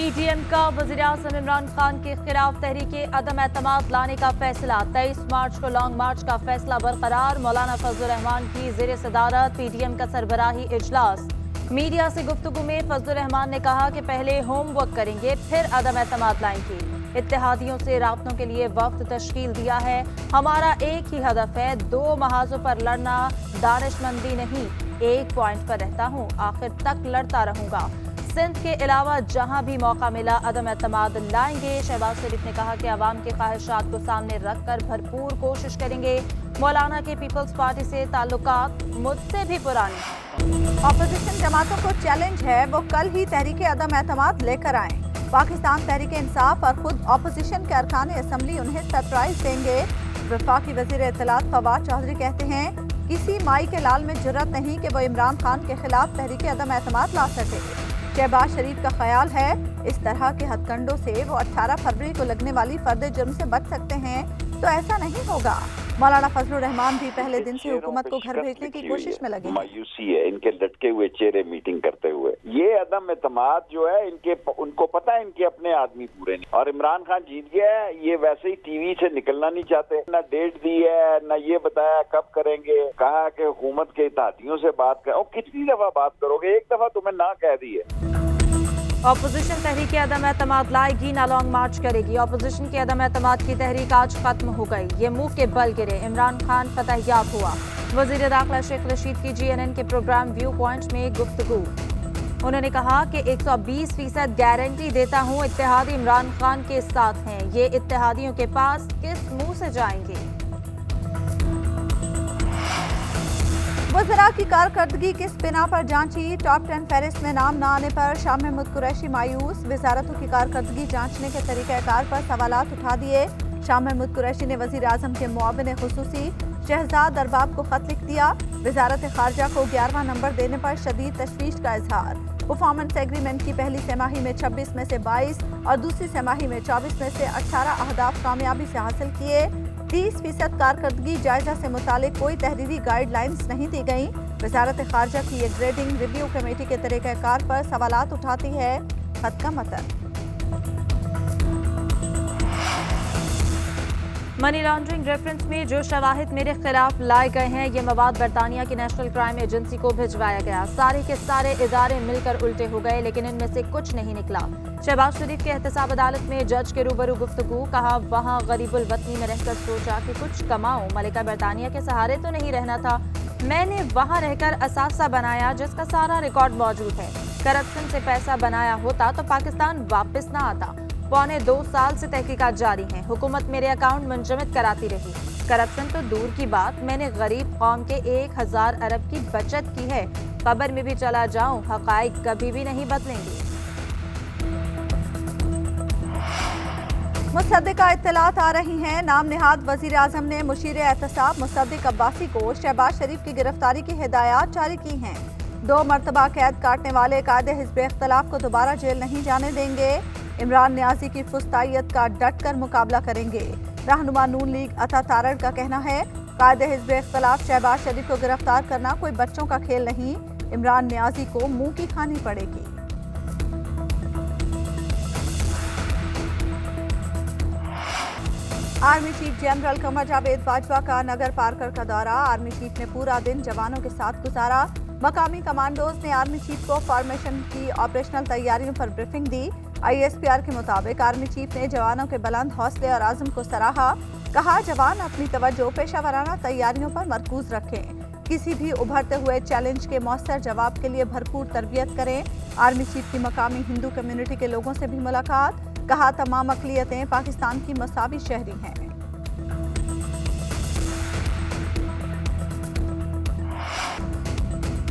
PDM का वज़ीर-ए-आज़म इमरान खान के खिलाफ तहरीके अदम एतमाद लाने का फैसला। 23 मार्च को लॉन्ग मार्च का फैसला बरकरार। मौलाना फजलुर रहमान की ज़ेर सदारत पीडीएम का सरबराही इजलास। मीडिया से गुफ्तगू में फजलुर रहमान ने कहा कि पहले होमवर्क करेंगे, फिर अदम एतमाद लाएंगे। इत्तेहादियों से राब्तों के लिए वफ्द तश्कील दिया है। हमारा एक ही हदफ है, 2 महाजों पर लड़ना दानिशमंदी नहीं। एक पॉइंट पर रहता हूँ, आखिर तक लड़ता रहूंगा। सिंध के अलावा जहां भी मौका मिला अदम एतमाद लाएंगे। शहबाज शरीफ ने कहा कि अवाम की ख्वाहिशात को सामने रखकर भरपूर कोशिश करेंगे। मौलाना के पीपल्स पार्टी से ताल्लुकात मुझसे भी पुराने। अपोजिशन जमातों को चैलेंज है, वो कल ही तहरीके अदम एतमाद लेकर आएं। पाकिस्तान तहरीके इंसाफ और खुद अपोजिशन के अरकान असम्बली उन्हें सरप्राइज देंगे। वफाकी वजीर इत्तलात फवाद चौधरी कहते हैं, किसी माई के लाल में जुर्रत नहीं कि वो इमरान खान के खिलाफ तहरीके अदम एतमाद ला सके। शहबाज शरीफ का ख्याल है इस तरह के हथकंडों से वो 18 फरवरी को लगने वाली फर्द जुर्म से बच सकते हैं, तो ऐसा नहीं होगा। मौलाना फजलुर रहमान भी पहले दिन से हुकूमत को घर भेजने की कोशिश में लगे। मायूसी है इनके लटके हुए चेहरे मीटिंग करते हुए। ये अदम एतमाद जो है उनको पता है इनके अपने आदमी पूरे नहीं, और इमरान खान जीत गया है। ये वैसे ही टीवी से निकलना नहीं चाहते, न डेट दी है, न ये बताया कब करेंगे। कहा कि हुकूमत के इत्तेहादियों से बात करो। कितनी दफा बात करोगे, एक दफा तुम्हें ना कह दी है। अपोजिशन तहरीक अदम एतमाद लाएगी, ना लॉन्ग मार्च करेगी। अपोजिशन की अदम एतमाद की तहरीक आज खत्म हो गई। ये मुंह के बल गिरे, इमरान खान फतहयाब हुआ। वजीर दाखिला शेख रशीद की GNN के प्रोग्राम व्यू पॉइंट में गुफ्तगू। उन्होंने कहा कि 120% गारंटी देता हूँ इत्तेहादी इमरान खान के साथ हैं। ये इत्तेहादियों के पास किस मुंह से जाएंगे। वज़रा की कारकर्दगी किस बिना पर जांची। टॉप 10 फहरिस्त में नाम न आने पर शाह महमूद कुरैशी मायूस। वजारतों की कारकर्दगी जांचने के तरीक़ाकार पर सवालात उठा दिए। शाह महमूद कुरैशी ने वज़ीर आज़म के मुआविन खुसूसी शहजाद अरबाब को खत लिख दिया। वजारत खारजा को 11वां नंबर देने पर शदीद तशवीश का इजहार। परफॉर्मेंस एग्रीमेंट की पहली तिमाही में 26 में से 22 और दूसरी तिमाही में 24 में से 18 अहदाफ कामयाबी से हासिल किए। 30% कारकर्दगी जायजा से मुतालिक कोई तहरीरी गाइडलाइंस नहीं दी गई। वजारत खारजा की ये ग्रेडिंग रिव्यू कमेटी के तरीक़ाकार पर सवालात उठाती है। खत का मतलब मनी लॉन्ड्रिंग रेफरेंस में जो शवाहिद मेरे खिलाफ लाए गए हैं, ये मवाद बरतानिया की नेशनल क्राइम एजेंसी को भिजवाया गया। सारे के सारे इदारे मिलकर उल्टे हो गए, लेकिन इनमें से कुछ नहीं निकला। शहबाज शरीफ के एहतसाब अदालत में जज के रूबरू गुफ्तगू। कहा, वहाँ गरीबुल वतनी में रहकर सोचा कि कुछ कमाऊं, मलिका बरतानिया के सहारे तो नहीं रहना था। मैंने वहाँ रहकर असासा बनाया जिसका सारा रिकॉर्ड मौजूद है। करप्शन से पैसा बनाया होता तो पाकिस्तान वापस ना आता। पौने 2 साल से तहकीकात जारी हैं। हुकूमत मेरे अकाउंट मुंजमद कराती रही। करप्शन तो दूर की बात, मैंने गरीब कौम के 1000 अरब की बचत की है। कब्र में भी चला जाऊं, हकाइक कभी भी नहीं बदलेंगे। मुसद्दिका इत्तलात आ रही हैं। नाम निहाद वजीर आज़म ने मुशीर एहतसाब मुसद्दिक अब्बासी को शहबाज शरीफ की गिरफ्तारी की हिदायत जारी की हैं। 2 मरतबा कैद काटने वाले कायदे हिज़्ब इख्तिलाफ को दोबारा जेल नहीं जाने देंगे। इमरान न्याजी की फुस्तायत का डट कर मुकाबला करेंगे। रहनुमा नून लीग अता तारड़ का कहना है, कायदे हिज़्ब इख्तिलाफ शहबाज शरीफ को गिरफ्तार करना कोई बच्चों का खेल नहीं। इमरान न्याजी को मुंह की खानी पड़ेगी। Army chief general Qamar Javed Bajwa का नगर पार्कर का दौरा। आर्मी चीफ ने पूरा दिन जवानों के साथ गुजारा। मकामी कमांडोज ने आर्मी चीफ को फॉर्मेशन की ऑपरेशनल तैयारियों पर ब्रीफिंग दी। ISPR के मुताबिक आर्मी चीफ ने जवानों के बुलंद हौसले और आज़म को सराहा। कहा, जवान अपनी तवज्जो पेशा वराना तैयारियों पर मरकूज रखें। किसी भी उभरते हुए चैलेंज के मौसर जवाब के लिए भरपूर तरबियत करें। आर्मी चीफ की मकामी हिंदू कम्युनिटी के लोगों से भी मुलाकात। कहा, तमाम अक़लियतें पाकिस्तान की मसावी शहरी हैं।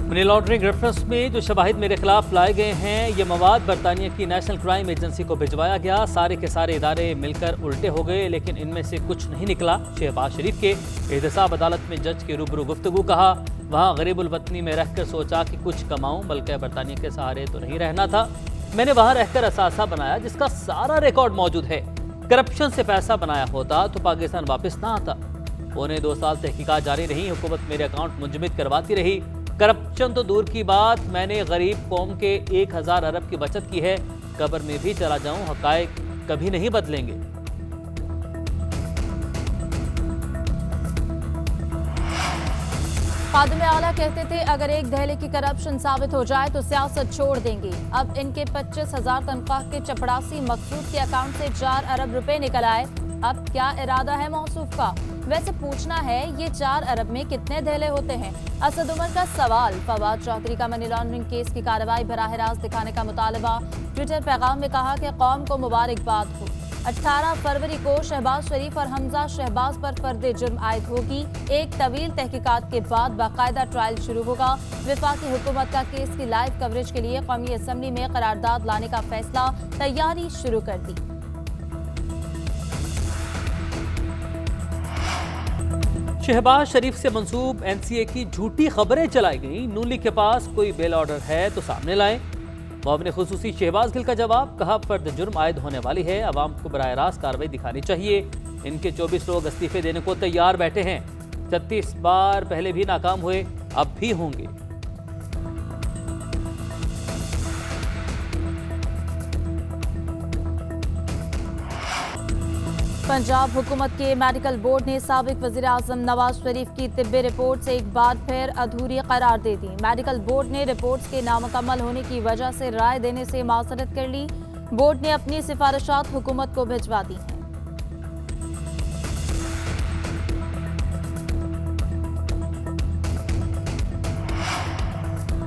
मनी लॉन्ड्रिंग रेफरेंस में जो शवाहिद मेरे खिलाफ लाए गए हैं, ये मवाद बरतानिया की नेशनल क्राइम एजेंसी को भिजवाया गया। सारे के सारे इदारे मिलकर उल्टे हो गए, लेकिन इनमें से कुछ नहीं निकला। शहबाज शरीफ के एहतसाब अदालत में जज के रूबरू गुफ्तगू। कहा, वहाँ गरीबुल वतनी में रहकर सोचा कि कुछ कमाऊं, मलिका बरतानिया के सहारे तो नहीं रहना था। मैंने वहाँ रहकर असासा बनाया जिसका सारा रिकॉर्ड मौजूद है। करप्शन से पैसा बनाया होता तो पाकिस्तान वापस ना आता। पौने 2 साल तहकीकात जारी रही। हुकूमत मेरे अकाउंट मुंजमद करवाती रही। करप्शन तो दूर की बात, मैंने गरीब कौम के 1000 अरब की बचत की है। कब्र में भी चला जाऊं, हकायक कभी नहीं बदलेंगे। खादिम आला कहते थे अगर एक दहले की करप्शन साबित हो जाए तो सियासत छोड़ देंगे। अब इनके 25,000 तनख्वाह के चपड़ासी मकसूद के अकाउंट से 4 अरब रुपए निकल आए। अब क्या इरादा है मौसूफ का? वैसे पूछना है ये 4 अरब में कितने दहले होते हैं? असद उमर का सवाल। फवाद चौधरी का मनी लॉन्ड्रिंग केस की कार्रवाई बराह रास्त दिखाने का मुतालबा। ट्विटर पैगाम में कहा कि कौम को मुबारकबाद हो। 18 फरवरी को शहबाज शरीफ और हमजा शहबाज पर फर्द जुर्म आयद होगी। एक तवील तहकीकात के बाद बाकायदा ट्रायल शुरू होगा। वफाकी हुकूमत का केस की लाइव कवरेज के लिए कौमी असम्बली में करारदाद लाने का फैसला, तैयारी शुरू कर दी। शहबाज शरीफ से मंसूब एनसीए की झूठी खबरें चलाई गई। नून लीग के पास कोई बेल ऑर्डर है तो सामने लाएं। मुआविन खुसूसी शहबाज गिल का जवाब, कहा फर्द जुर्म आयद होने वाली है, अवाम को बराह रास्त कार्रवाई दिखानी चाहिए। इनके 24 लोग इस्तीफे देने को तैयार बैठे हैं। 36 बार पहले भी नाकाम हुए, अब भी होंगे। पंजाब हुकूमत के मेडिकल बोर्ड ने साबिक वज़ीर आज़म नवाज शरीफ की तिब्बी रिपोर्ट से एक बार फिर अधूरी करार दे दी। मेडिकल बोर्ड ने रिपोर्ट्स के नामुकम्मल होने की वजह से राय देने से माज़रत कर ली। बोर्ड ने अपनी सिफारिशात हुकूमत को भिजवा दी हैं।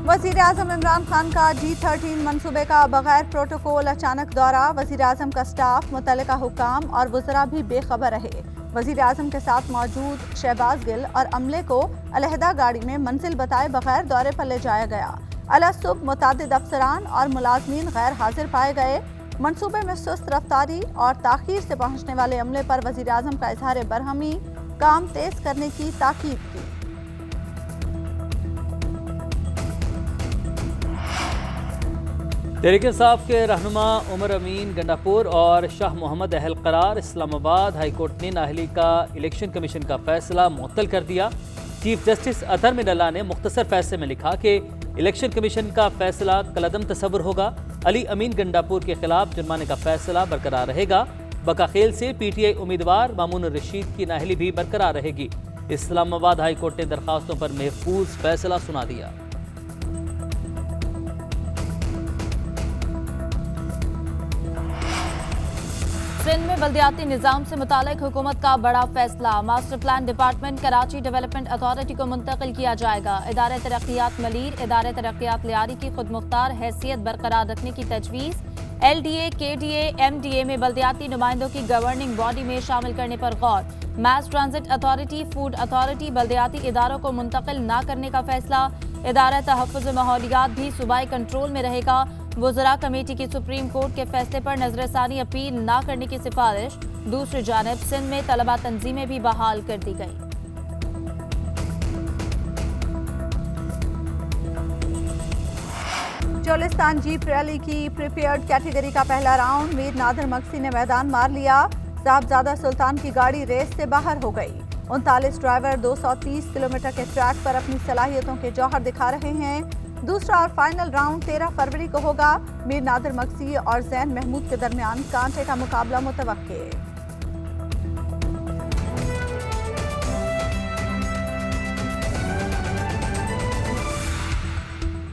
वज़ीर आज़म इमरान खान का G13 मंसूबे का बगैर प्रोटोकॉल अचानक दौरा। वज़ीर आज़म का स्टाफ, मुतल्लिका हुक्काम और वज़रा भी बेखबर रहे। वज़ीर आज़म के साथ मौजूद शहबाज गिल और अमले को अलहदा गाड़ी में मंजिल बताए बगैर दौरे पर ले जाया गया। अला सुबह मुतादिद अफसरान और मुलाजमीन गैर हाजिर पाए गए। मंसूबे में सुस्त रफ्तारी और ताख़ीर से पहुँचने वाले अमले पर वज़ीर आज़म का इजहार बरहमी, काम तेज करने की ताकीद की। तहरीक इंसाफ के रहनुमा उमर अमीन गंडापुर और शाह मोहम्मद अहल करार इस्लामाबाद हाई कोर्ट ने नाअहली का इलेक्शन कमीशन का फैसला मुअत्तल कर दिया। चीफ जस्टिस अतहर मिनल्ला ने मुख्तसर फैसले में लिखा कि इलेक्शन कमीशन का फैसला कलअदम तसव्वुर होगा। अली अमीन गंडापुर के खिलाफ जुर्माने का फैसला बरकरार रहेगा। बकाखेल से PTI उम्मीदवार मामून रशीद की नाअहली भी बरकरार रहेगी। इस्लामाबाद हाई कोर्ट ने दरखास्तों पर महफूज फैसला सुना दिया। सिंध में बल्दियाती निज़ाम से मुतालिक हुकूमत का बड़ा फैसला। Master plan department Karachi development authority को मुंतकिल किया जाएगा। इदारे तरक्यात मलीर इदारे तरक्यात लियारी की खुद मुख्तार हैसियत बरकरार रखने की तजवीज़। LDA, KDA, MDA में बल्दियाती नुमाइंदों की गवर्निंग बॉडी में शामिल करने पर गौर। Mass transit authority, food authority बल्दियाती इदारों को मुंतकिल न करने का फैसला। इदारा तहफ़्फ़ुज़ माहौलियात भी सूबाई कंट्रोल में रहेगा। वज़रा कमेटी की सुप्रीम कोर्ट के फैसले पर नजरसानी अपील न करने की सिफारिश। दूसरी जानिब सिंध में तलबा तंजीमें भी बहाल कर दी गई। चोलिस्तान जीप रैली की प्रिपेयर्ड कैटेगरी का पहला राउंड मीर नादिर मक्सी ने मैदान मार लिया। साहबजादा सुल्तान की गाड़ी रेस से बाहर हो गई। 39 ड्राइवर 230 किलोमीटर के ट्रैक पर अपनी सलाहियतों के जौहर दिखा रहे हैं। दूसरा और फाइनल राउंड 13 फरवरी को होगा। मीर नादिर मक्सी और जैन महमूद के दरमियान कांटे का मुकाबला मुतवक्के।